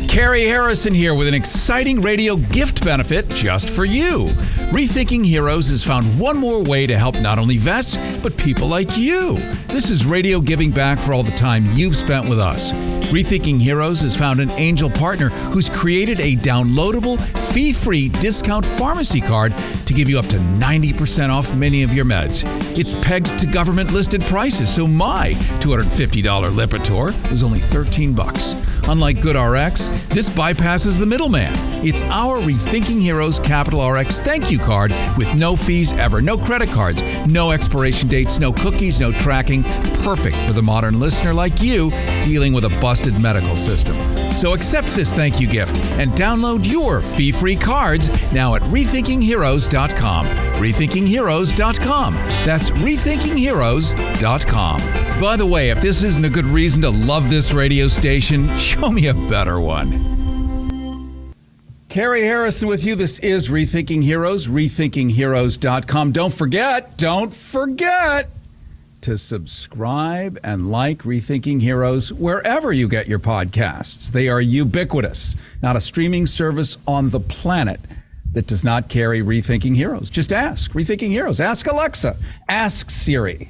Cary Harrison here with an exciting radio gift benefit just for you. Rethinking Heroes has found one more way to help not only vets, but people like you. This is radio giving back for all the time you've spent with us. Rethinking Heroes has found an angel partner who's created a downloadable, fee-free discount pharmacy card to give you up to 90% off many of your meds. It's pegged to government-listed prices, so my $250 Lipitor was only $13. Unlike GoodRx, this bypasses the middleman. It's our Rethinking Heroes Capital RX thank you card with no fees ever, no credit cards, no expiration dates, no cookies, no tracking. Perfect for the modern listener like you dealing with a busted medical system. So accept this thank you gift and download your fee-free cards now at RethinkingHeroes.com. RethinkingHeroes.com. That's RethinkingHeroes.com. By the way, if this isn't a good reason to love this radio station, show me a better one. Cary Harrison with you. This is Rethinking Heroes, RethinkingHeroes.com. Don't forget to subscribe and like Rethinking Heroes wherever you get your podcasts. They are ubiquitous, not a streaming service on the planet that does not carry Rethinking Heroes. Just ask Rethinking Heroes. Ask Alexa. Ask Siri.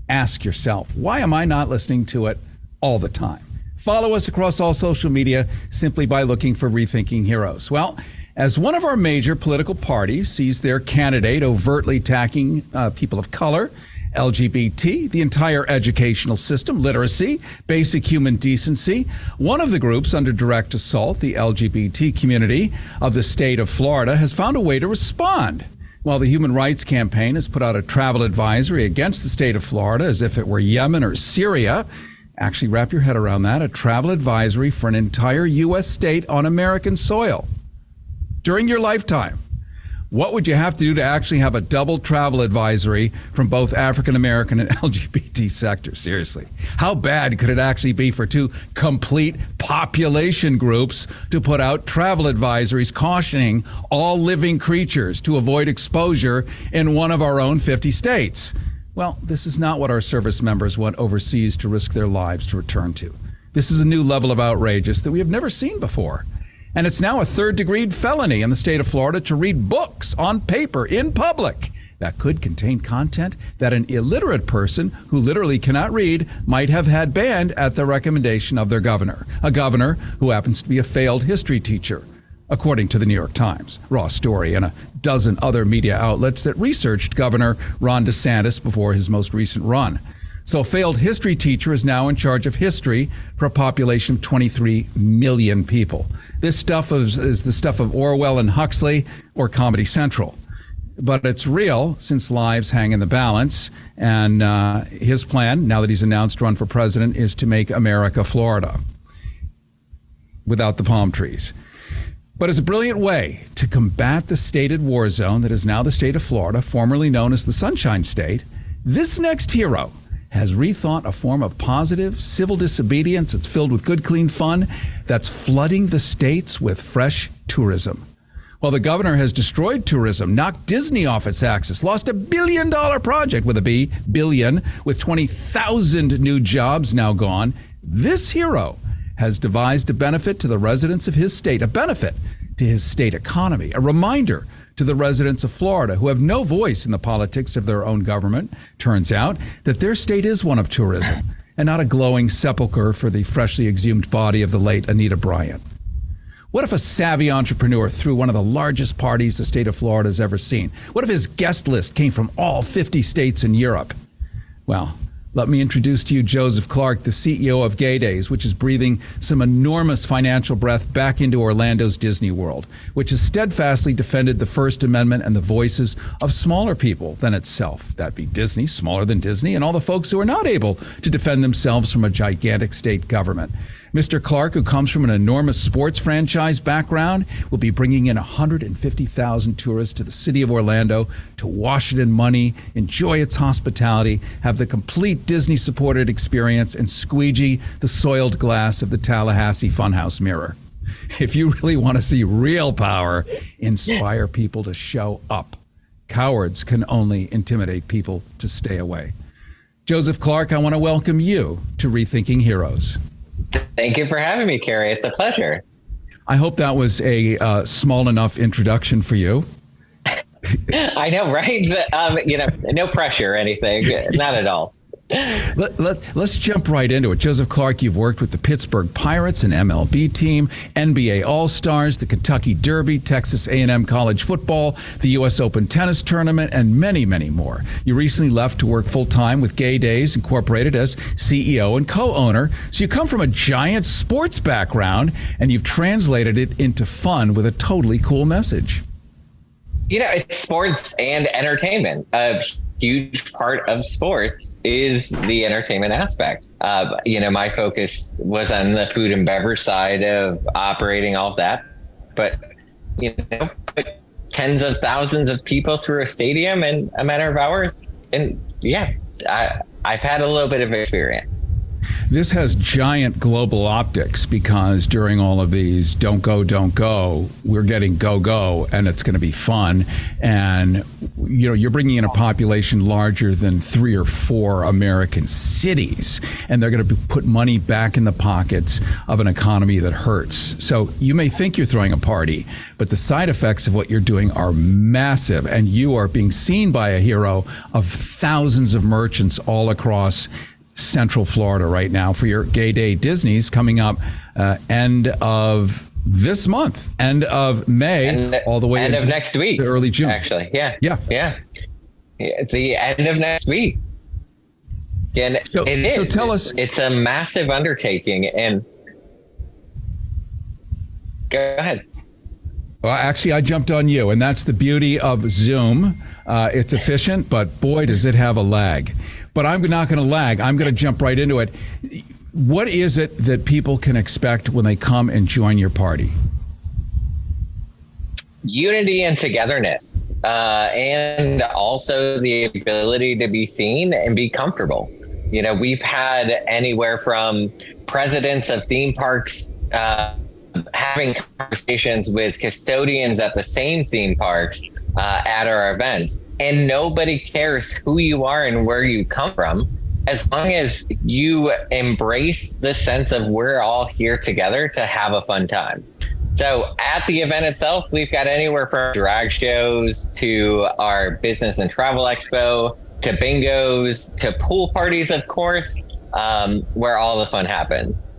Ask yourself, why am I not listening to it all the time? Follow us across all social media simply by looking for Rethinking Heroes. Well, as one of our major political parties sees their candidate overtly attacking people of color, LGBT, the entire educational system, literacy, basic human decency, one of the groups under direct assault, the LGBT community of the state of Florida, has found a way to respond. While the Human Rights Campaign has put out a travel advisory against the state of Florida as if it were Yemen or Syria, actually wrap your head around that, a travel advisory for an entire U.S. state on American soil. During your lifetime, what would you have to do to actually have a double travel advisory from both African American and LGBT sectors? Seriously. How bad could it actually be for two complete population groups to put out travel advisories cautioning all living creatures to avoid exposure in one of our own 50 states? Well, this is not what our service members went overseas to risk their lives to return to. This is a new level of outrageous that we have never seen before. And it's now a third-degree felony in the state of Florida to read books on paper in public that could contain content that an illiterate person who literally cannot read might have had banned at the recommendation of their governor, a governor who happens to be a failed history teacher, according to the New York Times, Raw Story, and a dozen other media outlets that researched Governor Ron DeSantis before his most recent run. So a failed history teacher is now in charge of history for a population of 23 million people. This stuff is the stuff of Orwell and Huxley or Comedy Central. But it's real since lives hang in the balance. And his plan, now that he's announced to run for president, is to make America Florida without the palm trees. But as a brilliant way to combat the stated war zone that is now the state of Florida, formerly known as the Sunshine State, this next hero has rethought a form of positive civil disobedience. It's filled with good, clean fun that's flooding the states with fresh tourism. Well, the governor has destroyed tourism, knocked Disney off its axis, lost $1 billion project with a B, billion, with 20,000 new jobs now gone. This hero has devised a benefit to the residents of his state, a benefit to his state economy, a reminder to the residents of Florida who have no voice in the politics of their own government. Turns out that their state is one of tourism and not a glowing sepulcher for the freshly exhumed body of the late Anita Bryant. What if a savvy entrepreneur threw one of the largest parties the state of Florida has ever seen? What if his guest list came from all 50 states in Europe? Well, Let me introduce to you Joseph Clark, the CEO of Gay Days, which is breathing some enormous financial breath back into Orlando's Disney World, which has steadfastly defended the First Amendment and the voices of smaller people than itself. That'd be Disney, smaller than Disney, and all the folks who are not able to defend themselves from a gigantic state government. Mr. Clark, who comes from an enormous sports franchise background, will be bringing in 150,000 tourists to the city of Orlando to wash it in money, enjoy its hospitality, have the complete Disney-supported experience, and squeegee the soiled glass of the Tallahassee Funhouse mirror. If you really want to see real power, inspire people to show up. Cowards can only intimidate people to stay away. Joseph Clark, I want to welcome you to Rethinking Heroes. Thank you for having me, Cary. It's a pleasure. I hope that was a small enough introduction for you. I know, right? No pressure or anything. Not at all. Let's jump right into it. Joseph Clark, you've worked with the Pittsburgh Pirates, an MLB team, NBA All-Stars, the Kentucky Derby, Texas A&M college football, the U.S. Open tennis tournament, and many, many more. You recently left to work full-time with Gay Days Incorporated as CEO and co-owner. So you come from a giant sports background, and you've translated it into fun with a totally cool message. It's sports and entertainment. A huge part of sports is the entertainment aspect. My focus was on the food and beverage side of operating all of that. But, put tens of thousands of people through a stadium in a matter of hours. And I've had a little bit of experience. This has giant global optics because during all of these don't go, we're getting go, and it's going to be fun. And, you're bringing in a population larger than 3 or 4 American cities, and they're going to put money back in the pockets of an economy that hurts. So you may think you're throwing a party, but the side effects of what you're doing are massive, and you are being seen by a hero of thousands of merchants all across Central Florida right now for your Gay Day Disney's coming up end of this month, end of May, all the way end into of next week, early June. Actually, yeah. It's the end of next week. And so tell us, it's a massive undertaking. And go ahead. Well, actually, I jumped on you, and that's the beauty of Zoom. It's efficient, but boy, does it have a lag. But I'm not going to lag. I'm going to jump right into it. What is it that people can expect when they come and join your party? Unity and togetherness, and also the ability to be seen and be comfortable. We've had anywhere from presidents of theme parks having conversations with custodians at the same theme parks at our events. And nobody cares who you are and where you come from, as long as you embrace the sense of we're all here together to have a fun time. So at the event itself, we've got anywhere from drag shows to our business and travel expo, to bingos, to pool parties, of course, where all the fun happens.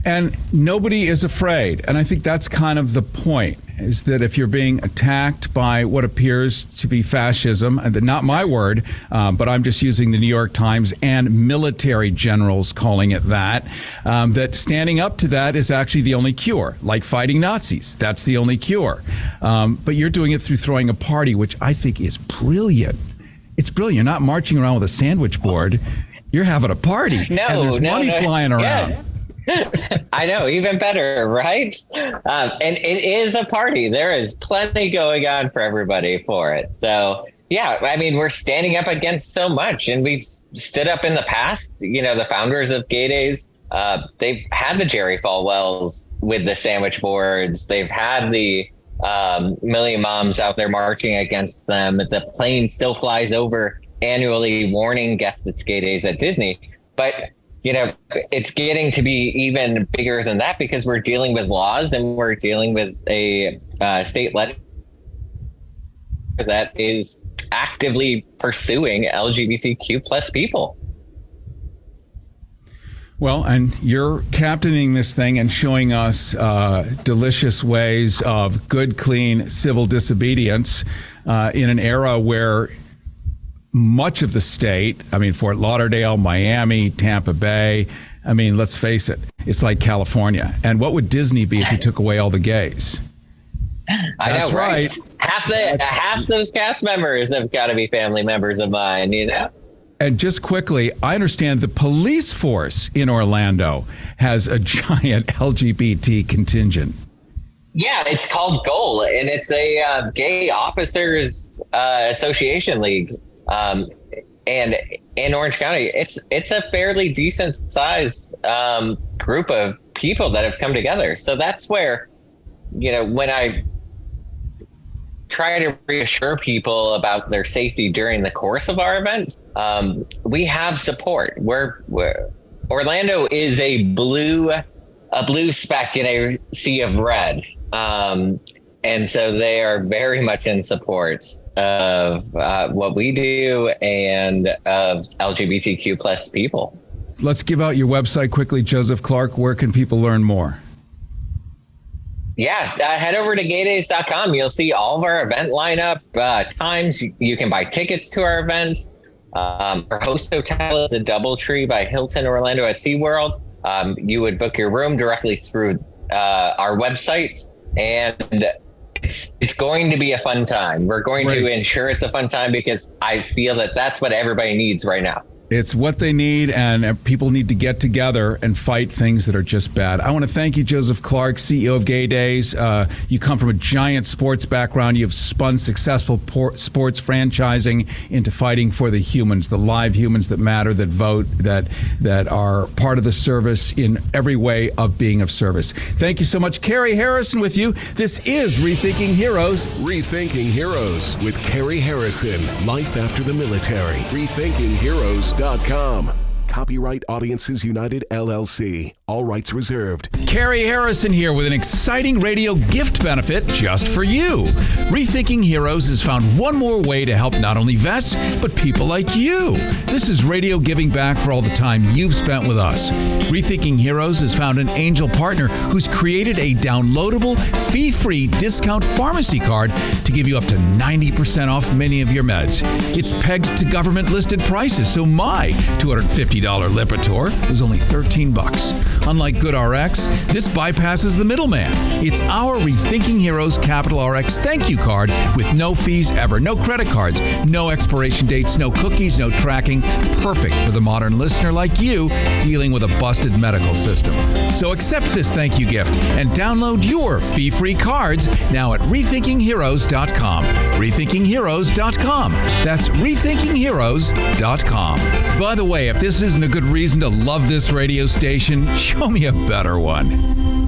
And nobody is afraid. And I think that's kind of the point, is that if you're being attacked by what appears to be fascism, and not my word, but I'm just using the New York Times and military generals calling it that, that standing up to that is actually the only cure, like fighting Nazis. That's the only cure. But you're doing it through throwing a party, which I think is brilliant. It's brilliant. You're not marching around with a sandwich board. You're having a party. And there's money flying around. Yeah. I know, even better, right? And it is a party. There is plenty going on for everybody for it. So, we're standing up against so much, and we've stood up in the past. The founders of Gay Days, they've had the Jerry Falwells with the sandwich boards. They've had the million moms out there marching against them. The plane still flies over annually warning guests at Gay Days at Disney. But it's getting to be even bigger than that because we're dealing with laws and we're dealing with a state legislature that is actively pursuing LGBTQ plus people. Well, and you're captaining this thing and showing us delicious ways of good, clean civil disobedience in an era where much of the state. I mean, Fort Lauderdale, Miami, Tampa Bay. I mean, let's face it, it's like California. And what would Disney be if you took away all the gays? That's right. Half those cast members have got to be family members of mine, you know? And just quickly, I understand the police force in Orlando has a giant LGBT contingent. Yeah, it's called GOAL, and it's a Gay Officers Association League. And in Orange County, it's a fairly decent sized group of people that have come together. So that's where, you know, when I try to reassure people about their safety during the course of our event, we have support. Orlando is a blue speck in a sea of red. And so they are very much in support of what we do and of LGBTQ plus people. Let's give out your website quickly, Joseph Clark. Where can people learn more? Yeah, head over to gaydays.com. You'll see all of our event lineup, times. You can buy tickets to our events. Our host hotel is the Doubletree by Hilton Orlando at SeaWorld. You would book your room directly through our website, and it's going to be a fun time. We're going to ensure it's a fun time because I feel that that's what everybody needs right now. It's what they need, and people need to get together and fight things that are just bad. I want to thank you, Joseph Clark, CEO of Gay Days. You come from a giant sports background. You've spun successful sports franchising into fighting for the humans, the live humans that matter, that vote, that are part of the service in every way of being of service. Thank you so much. Cary Harrison with you. This is Rethinking Heroes. Rethinking Heroes with Cary Harrison. Life after the military. RethinkingHeroes.com. Copyright Audiences United, LLC. All rights reserved. Cary Harrison here with an exciting radio gift benefit just for you. Rethinking Heroes has found one more way to help not only vets, but people like you. This is radio giving back for all the time you've spent with us. Rethinking Heroes has found an angel partner who's created a downloadable, fee-free discount pharmacy card to give you up to 90% off many of your meds. It's pegged to government-listed prices, so my $250 Lipitor is only $13. Unlike GoodRx, this bypasses the middleman. It's our Rethinking Heroes Capital RX thank you card with no fees ever, no credit cards, no expiration dates, no cookies, no tracking. Perfect for the modern listener like you dealing with a busted medical system. So accept this thank you gift and download your fee-free cards now at RethinkingHeroes.com. RethinkingHeroes.com. That's RethinkingHeroes.com. By the way, if this isn't a good reason to love this radio station, show me a better one.